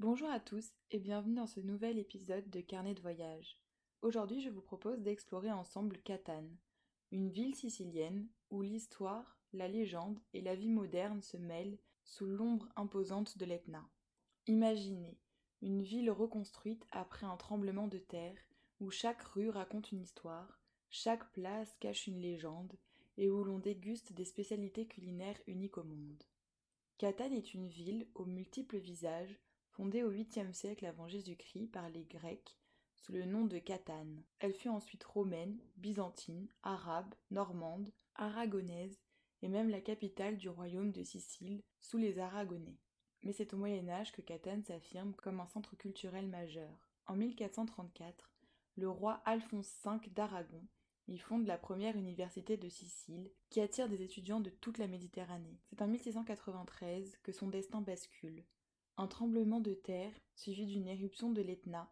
Bonjour à tous et bienvenue dans ce nouvel épisode de Carnet de voyage. Aujourd'hui, je vous propose d'explorer ensemble Catane, une ville sicilienne où l'histoire, la légende et la vie moderne se mêlent sous l'ombre imposante de l'Etna. Imaginez une ville reconstruite après un tremblement de terre où chaque rue raconte une histoire, chaque place cache une légende et où l'on déguste des spécialités culinaires uniques au monde. Catane est une ville aux multiples visages, fondée au 8e siècle avant Jésus-Christ par les Grecs sous le nom de Catane. Elle fut ensuite romaine, byzantine, arabe, normande, aragonaise et même la capitale du royaume de Sicile sous les Aragonais. Mais c'est au Moyen Âge que Catane s'affirme comme un centre culturel majeur. En 1434, le roi Alphonse V d'Aragon y fonde la première université de Sicile, qui attire des étudiants de toute la Méditerranée. C'est en 1693 que son destin bascule. Un tremblement de terre, suivi d'une éruption de l'Etna,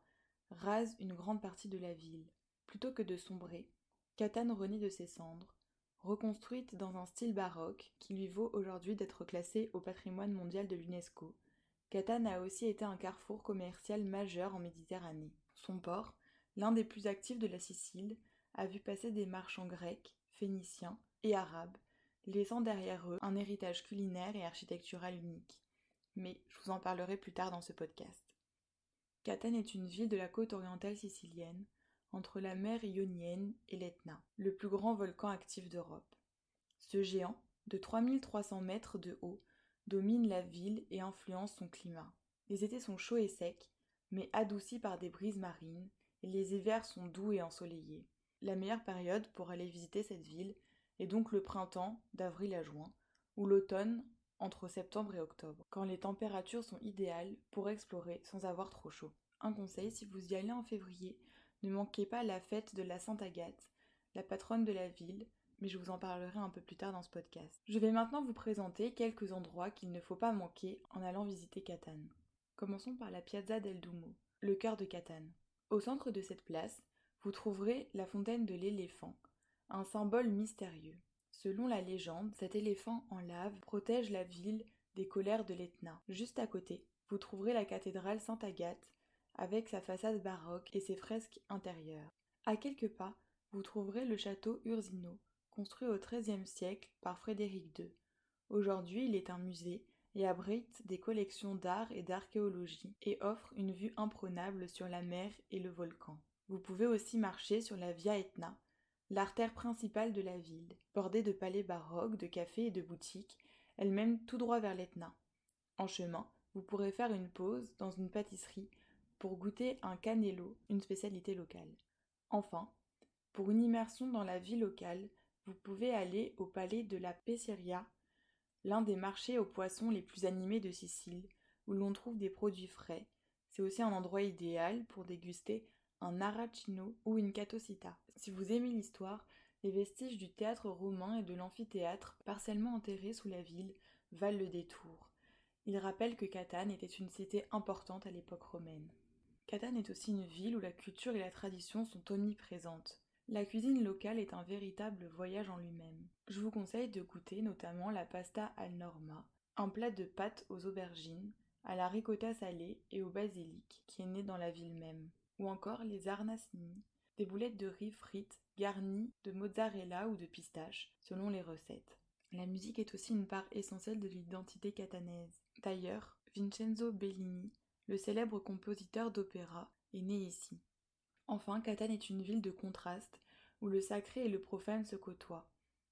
rase une grande partie de la ville. Plutôt que de sombrer, Catane renaît de ses cendres, reconstruite dans un style baroque qui lui vaut aujourd'hui d'être classée au patrimoine mondial de l'UNESCO. Catane a aussi été un carrefour commercial majeur en Méditerranée. Son port, l'un des plus actifs de la Sicile, a vu passer des marchands grecs, phéniciens et arabes, laissant derrière eux un héritage culinaire et architectural unique. Mais je vous en parlerai plus tard dans ce podcast. Catane est une ville de la côte orientale sicilienne, entre la mer Ionienne et l'Etna, le plus grand volcan actif d'Europe. Ce géant, de 3300 mètres de haut, domine la ville et influence son climat. Les étés sont chauds et secs, mais adoucis par des brises marines, et les hivers sont doux et ensoleillés. La meilleure période pour aller visiter cette ville est donc le printemps, d'avril à juin, ou l'automne, entre septembre et octobre, quand les températures sont idéales pour explorer sans avoir trop chaud. Un conseil, si vous y allez en février, ne manquez pas la fête de la Sainte Agathe, la patronne de la ville, mais je vous en parlerai un peu plus tard dans ce podcast. Je vais maintenant vous présenter quelques endroits qu'il ne faut pas manquer en allant visiter Catane. Commençons par la Piazza del Duomo, le cœur de Catane. Au centre de cette place, vous trouverez la fontaine de l'éléphant, un symbole mystérieux. Selon la légende, cet éléphant en lave protège la ville des colères de l'Etna. Juste à côté, vous trouverez la cathédrale Sainte-Agathe, avec sa façade baroque et ses fresques intérieures. À quelques pas, vous trouverez le château Ursino, construit au XIIIe siècle par Frédéric II. Aujourd'hui, il est un musée et abrite des collections d'art et d'archéologie et offre une vue imprenable sur la mer et le volcan. Vous pouvez aussi marcher sur la Via Etna, l'artère principale de la ville, bordée de palais baroques, de cafés et de boutiques. Elle mène tout droit vers l'Etna. En chemin, vous pourrez faire une pause dans une pâtisserie pour goûter un cannello, une spécialité locale. Enfin, pour une immersion dans la vie locale, vous pouvez aller au palais de la Pesceria, l'un des marchés aux poissons les plus animés de Sicile, où l'on trouve des produits frais. C'est aussi un endroit idéal pour déguster un arrachino ou une catocita. Si vous aimez l'histoire, les vestiges du théâtre romain et de l'amphithéâtre, partiellement enterrés sous la ville, valent le détour. Ils rappellent que Catane était une cité importante à l'époque romaine. Catane est aussi une ville où la culture et la tradition sont omniprésentes. La cuisine locale est un véritable voyage en lui-même. Je vous conseille de goûter notamment la pasta al norma, un plat de pâtes aux aubergines, à la ricotta salée et au basilic, qui est né dans la ville même. Ou encore les arnasini, des boulettes de riz frites garnies de mozzarella ou de pistache, selon les recettes. La musique est aussi une part essentielle de l'identité catanaise. D'ailleurs, Vincenzo Bellini, le célèbre compositeur d'opéra, est né ici. Enfin, Catane est une ville de contraste, où le sacré et le profane se côtoient.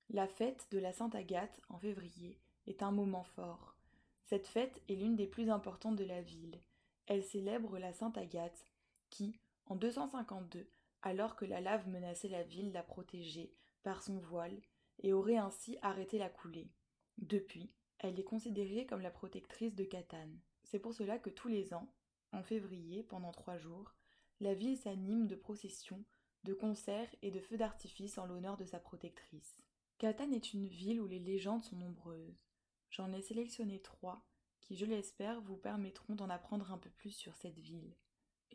La fête de la Sainte Agathe, en février, est un moment fort. Cette fête est l'une des plus importantes de la ville. Elle célèbre la Sainte Agathe, qui, en 252, alors que la lave menaçait la ville, l'a protégée par son voile et aurait ainsi arrêté la coulée. Depuis, elle est considérée comme la protectrice de Catane. C'est pour cela que tous les ans, en février, pendant 3 jours, la ville s'anime de processions, de concerts et de feux d'artifice en l'honneur de sa protectrice. Catane est une ville où les légendes sont nombreuses. J'en ai sélectionné 3 qui, je l'espère, vous permettront d'en apprendre un peu plus sur cette ville.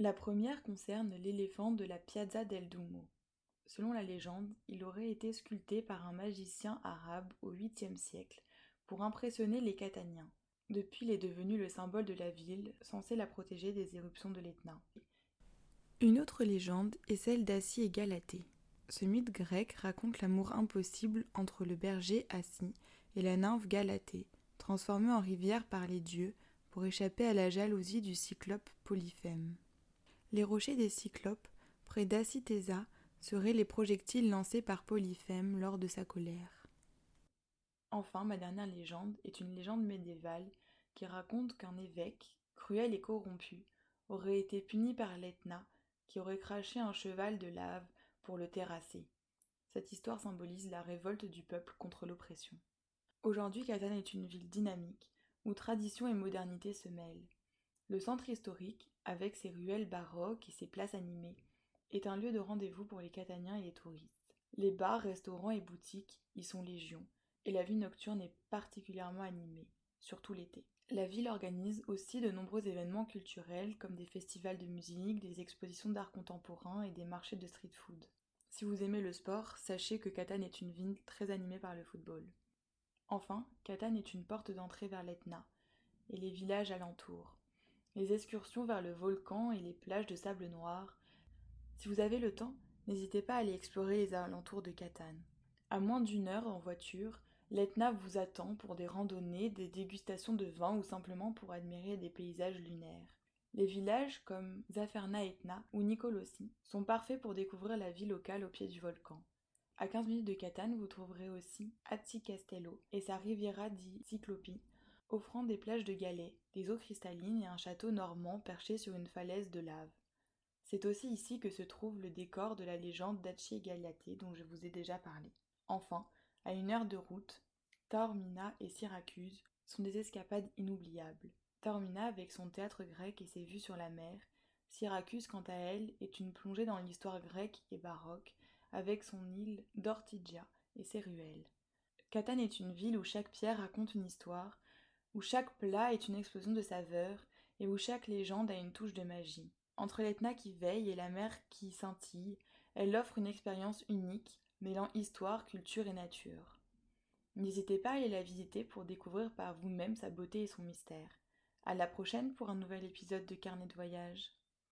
La première concerne l'éléphant de la Piazza del Duomo. Selon la légende, il aurait été sculpté par un magicien arabe au 8e siècle pour impressionner les Cataniens. Depuis, il est devenu le symbole de la ville, censé la protéger des éruptions de l'Etna. Une autre légende est celle d'Assie et Galatée. Ce mythe grec raconte l'amour impossible entre le berger Assie et la nymphe Galatée, transformée en rivière par les dieux pour échapper à la jalousie du cyclope Polyphème. Les rochers des Cyclopes, près d'Acitesa, seraient les projectiles lancés par Polyphème lors de sa colère. Enfin, ma dernière légende est une légende médiévale qui raconte qu'un évêque, cruel et corrompu, aurait été puni par l'Etna, qui aurait craché un cheval de lave pour le terrasser. Cette histoire symbolise la révolte du peuple contre l'oppression. Aujourd'hui, Catane est une ville dynamique, où tradition et modernité se mêlent. Le centre historique, avec ses ruelles baroques et ses places animées, est un lieu de rendez-vous pour les Cataniens et les touristes. Les bars, restaurants et boutiques y sont légion, et la vie nocturne est particulièrement animée, surtout l'été. La ville organise aussi de nombreux événements culturels comme des festivals de musique, des expositions d'art contemporain et des marchés de street food. Si vous aimez le sport, sachez que Catane est une ville très animée par le football. Enfin, Catane est une porte d'entrée vers l'Etna et les villages alentours. Les excursions vers le volcan et les plages de sable noir. Si vous avez le temps, n'hésitez pas à aller explorer les alentours de Catane. À moins d'1 heure en voiture, l'Etna vous attend pour des randonnées, des dégustations de vin ou simplement pour admirer des paysages lunaires. Les villages comme Zaferna Etna ou Nicolosi sont parfaits pour découvrir la vie locale au pied du volcan. À 15 minutes de Catane, vous trouverez aussi Azzi Castello et sa Riviera di Ciclopi, offrant des plages de galets, des eaux cristallines et un château normand perché sur une falaise de lave. C'est aussi ici que se trouve le décor de la légende d'Acci et Galatée dont je vous ai déjà parlé. Enfin, à 1 heure de route, Taormina et Syracuse sont des escapades inoubliables. Taormina avec son théâtre grec et ses vues sur la mer, Syracuse quant à elle est une plongée dans l'histoire grecque et baroque avec son île d'Ortygia et ses ruelles. Catane est une ville où chaque pierre raconte une histoire, où chaque plat est une explosion de saveurs et où chaque légende a une touche de magie. Entre l'Etna qui veille et la mer qui scintille, elle offre une expérience unique, mêlant histoire, culture et nature. N'hésitez pas à aller la visiter pour découvrir par vous-même sa beauté et son mystère. À la prochaine pour un nouvel épisode de Carnet de voyage.